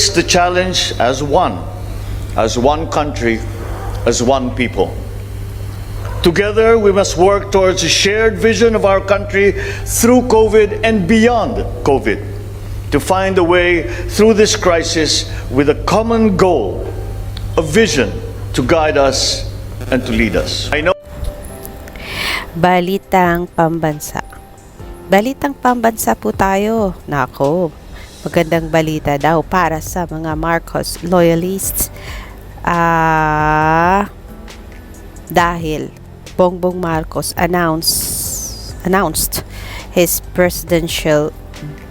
face the challenge as one country, as one people. Together, we must work towards a shared vision of our country through COVID and beyond COVID, to find a way through this crisis with a common goal, a vision to guide us and to lead us. I know. Balitang pambansa. Balitang pambansa po tayo. Nako, magandang balita daw para sa mga Marcos loyalists. Dahil Bongbong Marcos announced his presidential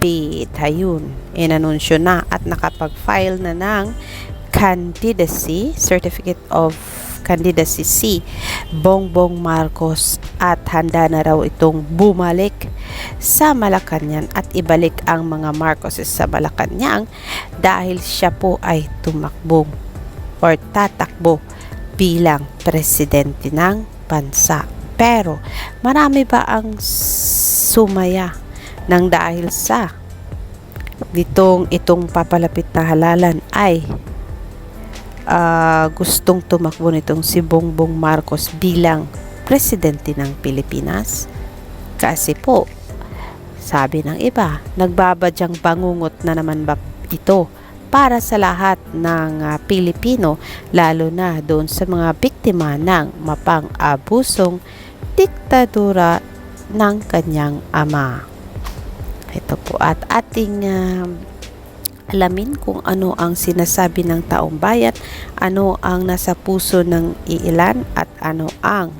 bid. Ayun, inanunsyo na at nakapag-file na ng candidacy, certificate of candidacy si Bongbong Marcos at handa na raw itong bumalik sa Malacanang at ibalik ang mga Marcoses sa Malacanang dahil siya po ay tumakbo or tatakbo bilang presidente ng bansa. Pero marami ba ang sumaya nang dahil sa itong papalapit na halalan ay gustong tumakbo nitong si Bongbong Marcos bilang presidente ng Pilipinas? Kasi po, sabi ng iba, nagbabadyang bangungot na naman ba ito para sa lahat ng Pilipino, lalo na doon sa mga biktima ng mapang-abusong diktadura ng kanyang ama. Ito po at ating alamin kung ano ang sinasabi ng taong bayan, ano ang nasa puso ng iilan at ano ang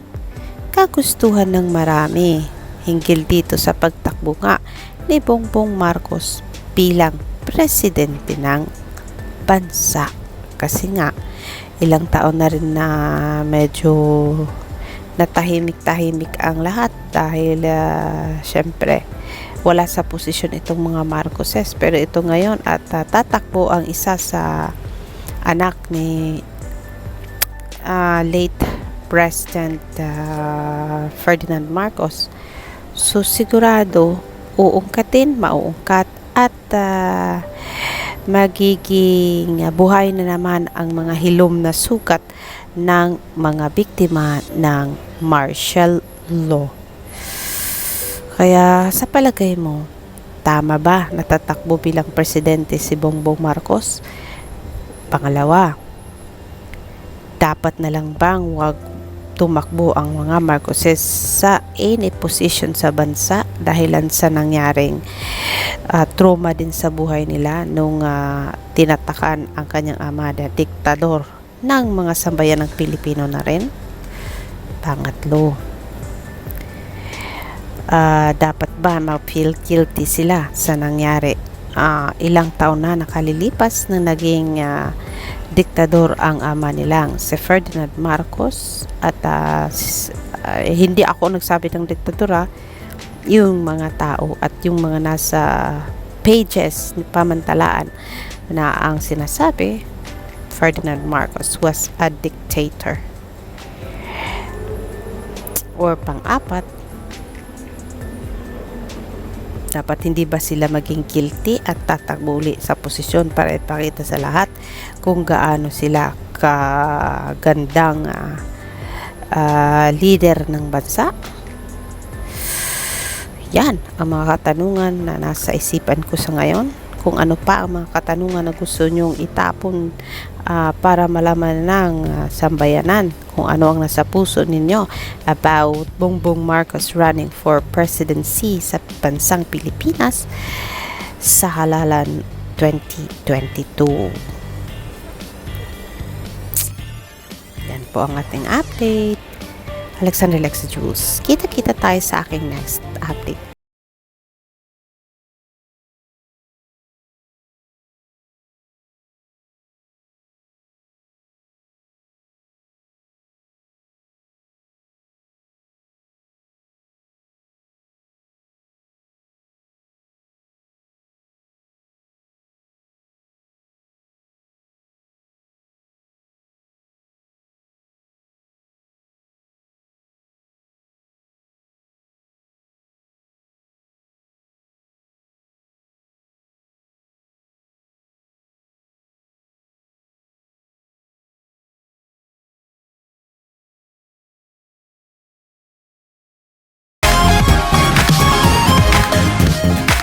kagustuhan ng marami hinggil dito sa pagtakbo nga ni Bongbong Marcos bilang presidente ng bansa. Kasi nga ilang taon na rin na medyo natahimik-tahimik ang lahat dahil syempre wala sa posisyon itong mga Marcoses, pero ito ngayon at tatakbo ang isa sa anak ni late President Ferdinand Marcos. So sigurado mauungkat at magiging buhay na naman ang mga hilom na sukat ng mga biktima ng martial law. Kaya sa palagay mo, tama ba natatakbo bilang presidente si Bongbong Marcos? Pangalawa, dapat na lang bang wag tumakbo ang mga Marcoses sa any position sa bansa dahilan sa nangyaring trauma din sa buhay nila nung tinatakan ang kanyang ama na diktador ng mga sambayan ng Pilipino na rin? Pangatlo, dapat ba ma-feel guilty sila sa nangyari? Ilang taon na nakalilipas na naging diktador ang ama nilang si Ferdinand Marcos at hindi ako nagsabi ng diktadura, yung mga tao at yung mga nasa pages ni pamantalaan na ang sinasabi Ferdinand Marcos was a dictator. Or pang-apat, dapat hindi ba sila maging guilty at tatakbo uli sa posisyon para ipakita sa lahat kung gaano sila kagandang leader ng bansa? Yan ang mga katanungan na nasa isipan ko sa ngayon. Kung ano pa ang mga katanungan na gusto nyong itapon para malaman ng sambayanan kung ano ang nasa puso ninyo about Bongbong Marcos running for presidency sa bansang Pilipinas sa halalan 2022. Yan po ang ating update. Alexander Lexa Jules. Kita-kita tayo sa aking next update.